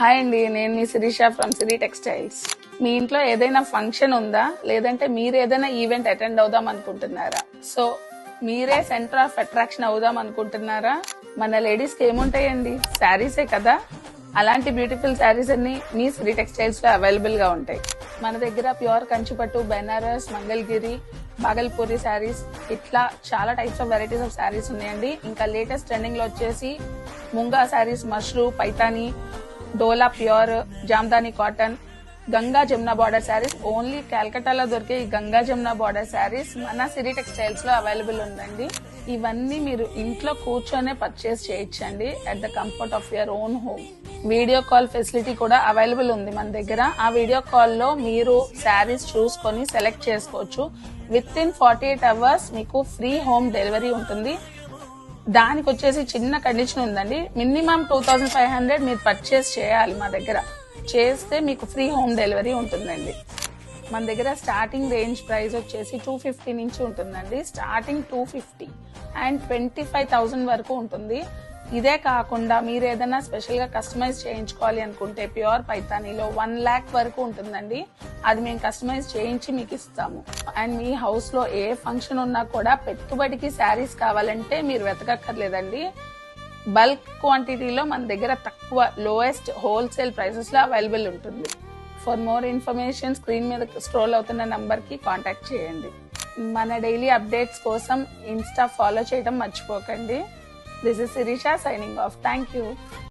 Hi అండి, నేను మీ Sirisha from Siri textiles. మీ ఇంట్లో ఏదైనా ఫంక్షన్ ఉందా, లేదంటే మీరు ఏదైనా ఈవెంట్ అటెండ్ అవుదాం అనుకుంటున్నారా? సో మీరే సెంటర్ ఆఫ్ అట్రాక్షన్ అవుదాం అనుకుంటున్నారా? మన లేడీస్ కి ఏముంటాయండి, శారీసే కదా. అలాంటి బ్యూటిఫుల్ శారీస్ అన్ని మీ సిరి టెక్స్టైల్స్ లో అవైలబుల్ గా ఉంటాయి. మన దగ్గర ప్యూర్ కంచిపట్టు, బెనారస్, మంగళగిరి, బాగల్పూరి శారీస్, ఇట్లా చాలా types of varieties of saris ఉన్నాయండి. ఇంకా లేటెస్ట్ ట్రెండింగ్ లో వచ్చేసి munga saris, mashru, paithani, dola pure, jamdani cotton, Ganga Jamuna border saris. Only కలకత్తాలో దొరికే ఈ గంగా జమున బార్డర్ శారీస్ మన సిరి టెక్స్టైల్స్ లో అవైలబుల్ ఉందండి. ఇవన్నీ మీరు ఇంట్లో కూర్చొనే పర్చేస్ చేయొచ్చండి at the comfort of your own home. Video call facility కూడా అవైలబుల్ ఉంది మన దగ్గర. ఆ వీడియో కాల్ లో మీరు శారీస్ చూసుకొని సెలెక్ట్ చేసుకోవచ్చు. విత్ ఇన్ 48 hours మీకు ఫ్రీ హోమ్ డెలివరీ ఉంటుంది. దానికి వచ్చేసి చిన్న కండిషన్ ఉందండి, మినిమం 2500 మీరు పర్చేస్ చేయాలి మా దగ్గర. చేస్తే మీకు ఫ్రీ హోమ్ డెలివరీ ఉంటుందండి. మన దగ్గర స్టార్టింగ్ రేంజ్ ప్రైస్ వచ్చేసి 250 నుంచి ఉంటుందండి. స్టార్టింగ్ 250 అండ్ 25,000 వరకు ఉంటుంది. ఇదే కాకుండా మీరు ఏదైనా స్పెషల్ గా కస్టమైజ్ చేయించుకోవాలి అనుకుంటే ప్యూర్ పైతానీలో 1 lakh వరకు ఉంటుందండి. అది మేము కస్టమైజ్ చేయించి మీకు ఇస్తాము. అండ్ మీ హౌస్ లో ఏ ఫంక్షన్ ఉన్నా కూడా పెట్టుబడికి శారీస్ కావాలంటే మీరు వెతకక్కర్లేదండి. బల్క్ క్వాంటిటీలో మన దగ్గర తక్కువ లోయెస్ట్ హోల్సేల్ ప్రైసెస్ లో అవైలబుల్ ఉంటుంది. ఫర్ మోర్ ఇన్ఫర్మేషన్ స్క్రీన్ మీద స్క్రోల్ అవుతున్న నంబర్ కి కాంటాక్ట్ చేయండి. మన డైలీ అప్డేట్స్ కోసం ఇన్స్టా ఫాలో చేయడం మర్చిపోకండి. This is Sirisha signing off. Thank you.